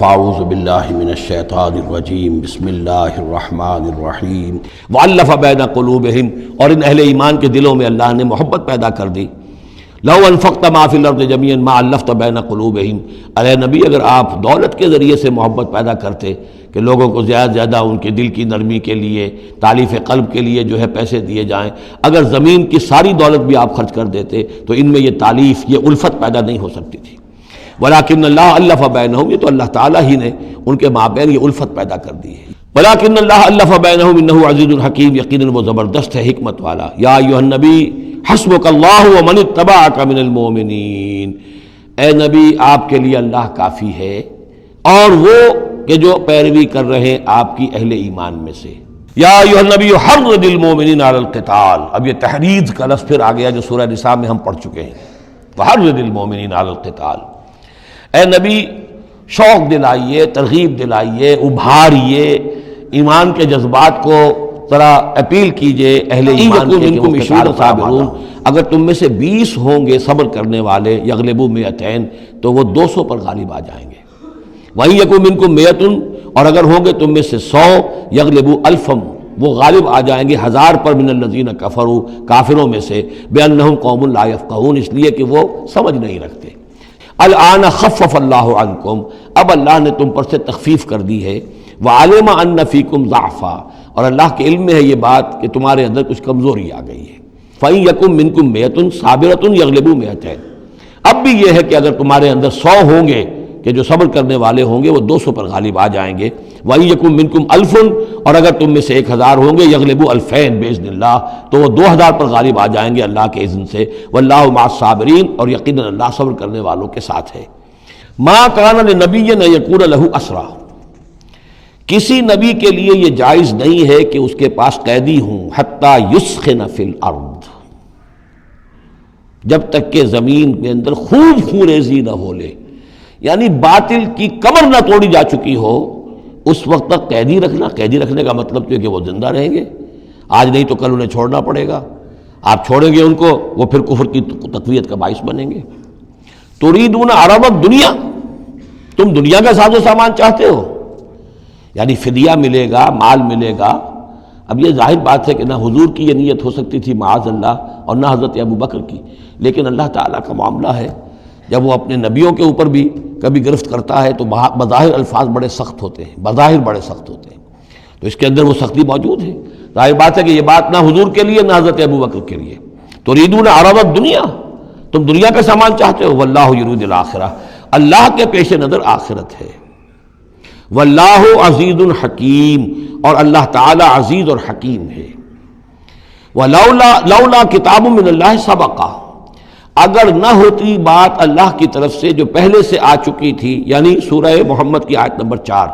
فاعوذ باللہ من الشیطان الرجیم بسم اللہ الرحمن الرحیم وَأَلَّفَ بَيْنَ قُلُوبِهِمْ، اور ان اہل ایمان کے دلوں میں اللہ نے محبت پیدا کر دی۔ لَوْ أَنفَقْتَ مَا فِي الْأَرْضِ جَمِيعًا مَا أَلَّفْتَ بَيْنَ قُلُوبِهِمْ، اے نبی اگر آپ دولت کے ذریعے سے محبت پیدا کرتے کہ لوگوں کو زیادہ زیادہ ان کے دل کی نرمی کے لیے، تالیف قلب کے لیے جو ہے پیسے دیے جائیں، اگر زمین کی ساری دولت بھی آپ خرچ کر دیتے تو ان میں یہ تالیف، یہ الفت پیدا نہیں ہو سکتی تھی۔ ولیکن اللہ الف بینہم، یہ تو اللہ تعالیٰ ہی نے ان کے مابین یہ الفت پیدا کر دی ہے۔ ولیکن اللہ الف بینہم انہ عزیز الحکیم، یقیناً وہ زبردست ہے، حکمت والا۔ یا ایھا النبی حسبک اللہ ومن اتبعک من المؤمنین، اے نبی آپ کے لیے اللہ کافی ہے اور وہ کہ جو پیروی کر رہے ہیں آپ کی اہل ایمان میں سے۔ یا ایھا النبی حرض المؤمنین علی القتال، اب یہ تحریض کا لفظ پھر آ گیا جو سورہ نساء میں ہم پڑھ چکے ہیں۔ وحرض المؤمنین علی القتال، اے نبی شوق دلائیے، ترغیب دلائیے، ابھاریے، ایمان کے جذبات کو ذرا اپیل کیجئے اہل ایمان کے کہ وہ قتال صابرون، اگر تم میں سے 20 ہوں گے صبر کرنے والے، یغلبوا مئتین، تو وہ 200 پر غالب آ جائیں گے۔ وَإِن یکن منکم مئۃ، اور اگر ہوں گے تم میں سے 100، یغلبوا الفا، وہ غالب آ جائیں گے 1000 پر، من الذین کفروا، کافروں میں سے، بأنہم قوم لا یفقہون، اس لیے کہ وہ سمجھ نہیں رکھتے۔ الآن خفف اللہ عنکم، اب اللہ نے تم پر سے تخفیف کر دی ہے۔ وعلم ان فیکم ضعفا، اور اللہ کے علم میں ہے یہ بات کہ تمہارے اندر کچھ کمزوری آ گئی ہے۔ فإن یکن منکم مئۃ صابرۃ یغلبوا مئتین، اب بھی یہ ہے کہ اگر تمہارے اندر 100 ہوں گے کہ جو صبر کرنے والے ہوں گے وہ 200 پر غالب آ جائیں گے۔ وَإِن یکن منکم الف، اور اگر تم میں سے 1000 ہوں گے، یغلبوا الفین بإذن اللہ، تو وہ 2000 پر غالب آ جائیں گے اللہ کے اذن سے۔ واللہ مع الصابرین، اور یقیناً اللہ صبر کرنے والوں کے ساتھ ہے۔ ما کان لنبی ان یکون لہ اسریٰ، کسی نبی کے لیے یہ جائز نہیں ہے کہ اس کے پاس قیدی ہوں، حتی یسخن فی الارض، جب تک کہ زمین کے اندر خوب خوریزی نہ ہو لے، یعنی باطل کی کمر نہ توڑی جا چکی ہو، اس وقت تک قیدی رکھنا۔ قیدی رکھنے کا مطلب تو ہے کہ وہ زندہ رہیں گے، آج نہیں تو کل انہیں چھوڑنا پڑے گا، آپ چھوڑیں گے ان کو، وہ پھر کفر کی تقویت کا باعث بنیں گے۔ تريدون عرض الدنیا، تم دنیا کا ساز و سامان چاہتے ہو، یعنی فدیہ ملے گا، مال ملے گا۔ اب یہ ظاہر بات ہے کہ نہ حضور کی یہ نیت ہو سکتی تھی معاذ اللہ، اور نہ حضرت ابو بکر کی، لیکن اللہ تعالیٰ کا معاملہ ہے، جب وہ اپنے نبیوں کے اوپر بھی کبھی گرفت کرتا ہے تو بظاہر الفاظ بڑے سخت ہوتے ہیں، بظاہر بڑے سخت ہوتے ہیں، تو اس کے اندر وہ سختی موجود ہے۔ ظاہر بات ہے کہ یہ بات نہ حضور کے لیے نہ حضرت ابو بکر کے لیے۔ تريدون عرض الدنیا، تم دنیا کا سامان چاہتے ہو، واللہ یرید الآخرہ، اللہ کے پیش نظر آخرت ہے۔ واللہ عزیز حکیم، اور اللہ تعالی عزیز اور حکیم ہے۔ لولا کتاب من اللہ سبقہ، اگر نہ ہوتی بات اللہ کی طرف سے جو پہلے سے آ چکی تھی، یعنی سورہ محمد کی آیت نمبر 4،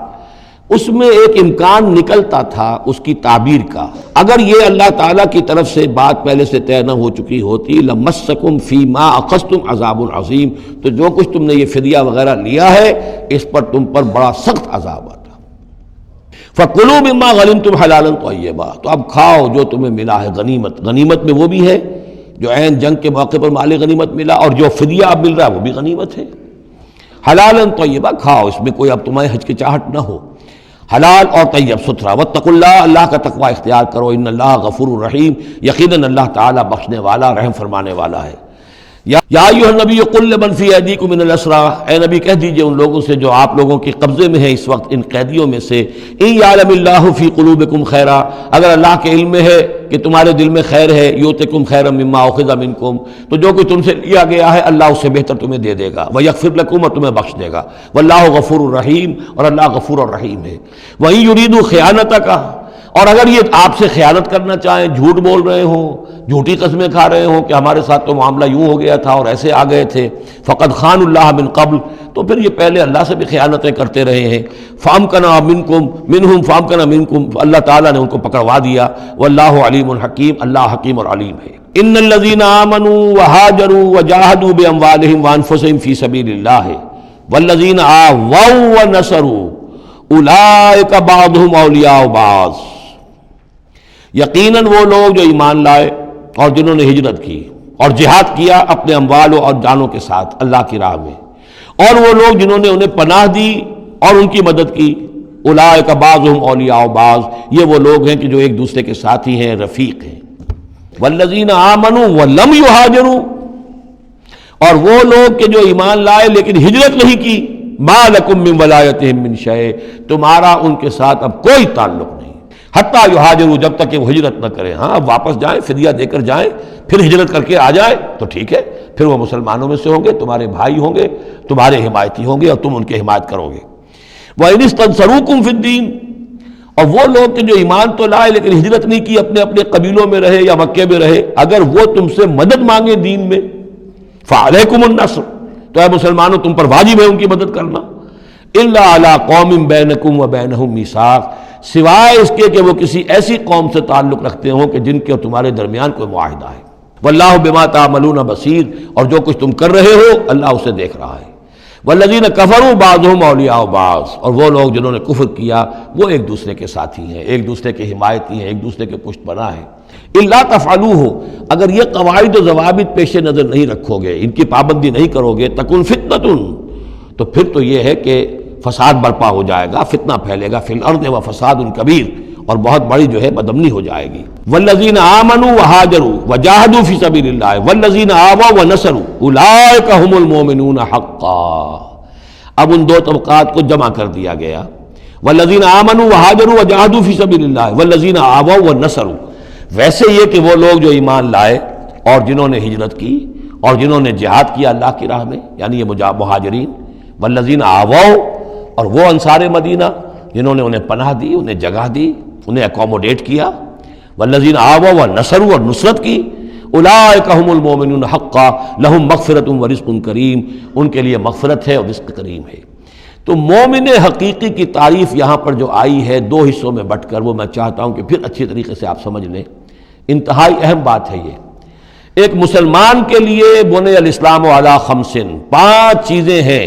اس میں ایک امکان نکلتا تھا اس کی تعبیر کا، اگر یہ اللہ تعالیٰ کی طرف سے بات پہلے سے طے نہ ہو چکی ہوتی، لمسکم فیما اخذتم عذاب عظیم، تو جو کچھ تم نے یہ فدیہ وغیرہ لیا ہے اس پر تم پر بڑا سخت عذاب آتا۔ فکلوا مما غنمتم حلالا طیبا، تو اب کھاؤ جو تمہیں ملا ہے غنیمت۔ غنیمت میں وہ بھی ہے جو عین جنگ کے موقع پر مال غنیمت ملا، اور جو فدیہ اب مل رہا ہے وہ بھی غنیمت ہے۔ حلالا طیبا، کھاؤ، اس میں کوئی اب تمہیں ہچکچاہٹ نہ ہو، حلال اور طیب ستھرا۔ واتقوا اللہ، اللہ کا تقوی اختیار کرو، ان اللہ غفور الرحیم، یقیناً اللہ تعالیٰ بخشنے والا، رحم فرمانے والا ہے۔ یا ایھا النبی قل لمن فی ایدیکم من الاسریٰ، اے نبی کہہ دیجئے ان لوگوں سے جو آپ لوگوں کے قبضے میں ہیں اس وقت، ان قیدیوں میں سے، ان یعلم اللہ فی قلوبکم خیرا، اگر اللہ کے علم میں ہے کہ تمہارے دل میں خیر ہے، یؤتکم خیرا مما اخذ منکم، تو جو کچھ تم سے لیا گیا ہے اللہ اس سے بہتر تمہیں دے دے گا، ویغفر لکم، اور تمہیں بخش دے گا، واللہ غفور الرحیم، اور اللہ غفور الرحیم ہے۔ وَإِن یریدوا خیانتک، اور اگر یہ آپ سے خیانت کرنا چاہیں، جھوٹ بول رہے ہوں، جھوٹی قسمیں کھا رہے ہوں کہ ہمارے ساتھ تو معاملہ یوں ہو گیا تھا اور ایسے آ گئے تھے، فقد خان اللہ من قبل، تو پھر یہ پہلے اللہ سے بھی خیانتیں کرتے رہے ہیں۔ فامکنا منہم فامکنا منکم، اللہ تعالیٰ نے ان کو پکڑوا دیا۔ واللہ علیم حکیم، اللہ حکیم اور علیم ہے۔ ان الذین آمنوا وہاجروا وجاہدوا باموالہم وانفسہم فی سبیل اللہ والذین آووا ونصروا اولئک بعضهم اولیاء بعض، یقیناً وہ لوگ جو ایمان لائے اور جنہوں نے ہجرت کی اور جہاد کیا اپنے اموال اور جانوں کے ساتھ اللہ کی راہ میں، اور وہ لوگ جنہوں نے انہیں پناہ دی اور ان کی مدد کی. اولئک بعضهم اولیاء بعض، یہ وہ لوگ ہیں کہ جو ایک دوسرے کے ساتھی ہیں، رفیق ہیں. والذین آمنوا ولم یہاجروا، اور وہ لوگ کہ جو ایمان لائے لیکن ہجرت نہیں کی. ما لکم من ولایتہم من شیء، تمہارا ان کے ساتھ اب کوئی تعلق نہیں حتیٰ یہاجروا، جب تک کہ وہ ہجرت نہ کریں. ہاں اب واپس جائیں، فدیہ دے کر جائیں، پھر ہجرت کر کے آ جائیں تو ٹھیک ہے، پھر وہ مسلمانوں میں سے ہوں گے، تمہارے بھائی ہوں گے، تمہارے حمایتی ہوں گے اور تم ان کی حمایت کرو گے. وَإِنِ اسْتَنصَرُوكُمْ فِي الدِّينِ، اور وہ لوگ کہ جو ایمان تو لائے لیکن ہجرت نہیں کی، اپنے اپنے قبیلوں میں رہے یا مکے میں رہے، اگر وہ تم سے مدد مانگے دین میں، فَعَلَيْكُمُ النَّصْرُ، تو اے مسلمانوں تم پر واجب ہے ان کی مدد کرنا. إِلَّا عَلَىٰ قَوْمٍ بَيْنَكُمْ وَبَيْنَهُمْ مِيثَاق، سوائے اس کے کہ وہ کسی ایسی قوم سے تعلق رکھتے ہوں کہ جن کے اور تمہارے درمیان کوئی معاہدہ ہے. وَاللَّهُ بِمَا تَعْمَلُونَ بَصِيرٌ، اور جو کچھ تم کر رہے ہو اللہ اسے دیکھ رہا ہے. والذین کفروا بعضهم اولیاء بعض، اور وہ لوگ جنہوں نے کفر کیا وہ ایک دوسرے کے ساتھی ہیں، ایک دوسرے کے حمایتی ہیں، ایک دوسرے کے پشت پناہ ہیں. الا تفعلوہ، اگر یہ قواعد و ضوابط پیش نظر نہیں رکھو گے، ان کی پابندی نہیں کرو گے، تکن فتنۃ، تو پھر تو یہ ہے کہ فساد برپا ہو جائے گا، فتنہ پھیلے گا، فی الارض و فساد کبیر، اور بہت بڑی جو ہے بدامنی ہو جائے گی. والذین آمنوا وہاجروا وجاہدوا فی سبیل اللہ والذین آووا ونصروا اولئک هم المؤمنون حقا. اب ان دو طبقات کو جمع کر دیا گیا. والذین آمنوا وہاجروا وجاہدوا فی سبیل اللہ والذین آووا ونصروا، ویسے یہ کہ وہ لوگ جو ایمان لائے اور جنہوں نے ہجرت کی اور جنہوں نے جہاد کیا اللہ کی راہ میں، یعنی یہ مہاجرین. والذین آووا، اور وہ انصار مدینہ جنہوں نے انہیں پناہ دی، انہیں جگہ دی، انہیں اکوموڈیٹ کیا. والذین آووا ونصروا، اور نصرت کی. اولئک هم المؤمنون حقا لهم مغفرۃ ورزق کریم، ان کے لیے مغفرت ہے اور رزق کریم ہے. تو مومن حقیقی کی تعریف یہاں پر جو آئی ہے دو حصوں میں بٹ کر، وہ میں چاہتا ہوں کہ پھر اچھی طریقے سے آپ سمجھ لیں. انتہائی اہم بات ہے یہ. ایک مسلمان کے لیے بنی الاسلام علی خمس، 5 چیزیں ہیں: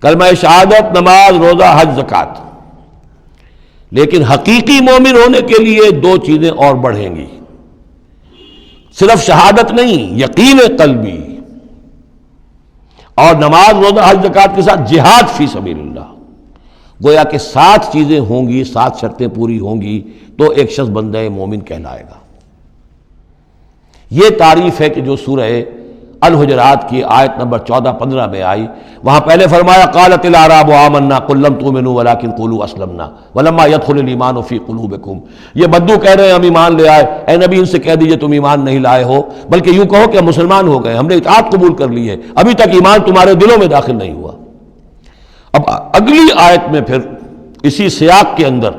کلمہ شہادت، نماز، روزہ، حج، زکوٰۃ. لیکن حقیقی مومن ہونے کے لیے 2 چیزیں اور بڑھیں گی. صرف شہادت نہیں، یقین قلبی، اور نماز، روزہ، حج، زکوٰۃ کے ساتھ جہاد فی سبیل اللہ. گویا کہ 7 چیزیں ہوں گی، 7 شرطیں پوری ہوں گی تو ایک شخص بندہ مومن کہلائے گا. یہ تعریف ہے کہ جو سورہ الحجرات کی آیت نمبر 14-15 میں آئی. وہاں پہلے فرمایا قالت الاعراب آمنا قل لم تؤمنوا ولکن قولوا اسلمنا ولما يدخل الايمان في قلوبكم. یہ بدو کہہ رہے ہیں ہم ایمان لے آئے. اے نبی ان سے کہہ دیجئے تم ایمان نہیں لائے ہو، بلکہ یوں کہو کہ ہم مسلمان ہو گئے، ہم نے اطاعت قبول کر لی ہے، ابھی تک ایمان تمہارے دلوں میں داخل نہیں ہوا. اب اگلی آیت میں پھر اسی سیاق کے اندر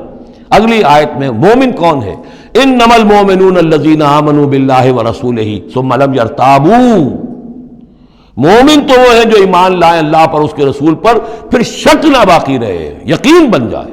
اگلی آیت میں مومن کون ہے؟ انما المؤمنون الذين آمنوا بالله ورسوله ثم لم يرتابوا. مومن تو وہ ہیں جو ایمان لائیں اللہ پر، اس کے رسول پر، پھر شک نہ باقی رہے، یقین بن جائے.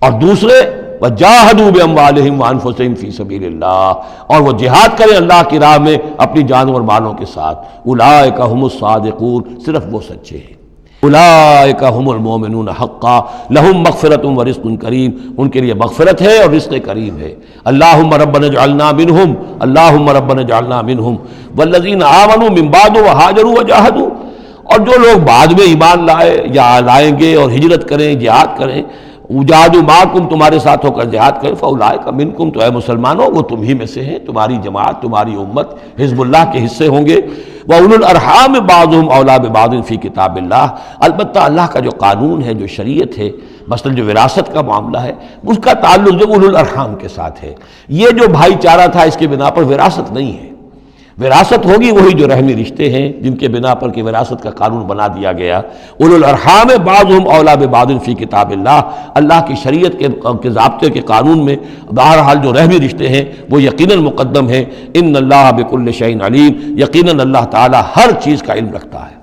اور دوسرے وجاہدوا باموالہم وانفسہم فی سبیل اللہ، اور وہ جہاد کریں اللہ کی راہ میں اپنی جانوں اور مالوں کے ساتھ. اولئک هم الصادقون، صرف وہ سچے ہیں. اولئک هم المؤمنون حقا لهم مغفرۃ ورزق کریم، ان کے لیے مغفرت ہے اور رزق کریم ہے. اللہم ربنا اجعلنا منہم، اللہم ربنا اجعلنا منہم. والذین آمنوا من بعد وہاجروا وجاہدوا، اور جو لوگ بعد میں ایمان لائے یا لائیں گے اور ہجرت کریں، جہاد کریں، وجاہدوا معکم، تمہارے ساتھ ہو کر جہاد کریں، فاولئک منکم، تو اے مسلمانوں وہ تم ہی میں سے ہیں، تمہاری جماعت، تمہاری امت حزب اللہ کے حصے ہوں گے. وَأُولُو الْأَرْحَامِ بَعْضُهُمْ أَوْلَىٰ بِبَعْضٍ فِي کتاب اللہ. البتہ اللہ کا جو قانون ہے، جو شریعت ہے، مثلا جو وراثت کا معاملہ ہے، اس کا تعلق جو اولو الارحام کے ساتھ ہے. یہ جو بھائی چارہ تھا اس کے بنا پر وراثت نہیں ہے. وراثت ہوگی وہی جو رحمی رشتے ہیں جن کے بنا پر کہ وراثت کا قانون بنا دیا گیا. اولو الارحام بعضهم اولیٰ ببعض فی کتاب اللہ، اللہ کی شریعت کے ضابطے کے قانون میں بہرحال جو رحمی رشتے ہیں وہ یقیناً مقدم ہیں. ان اللہ بکل شیء علیم، یقیناً اللہ تعالی ہر چیز کا علم رکھتا ہے.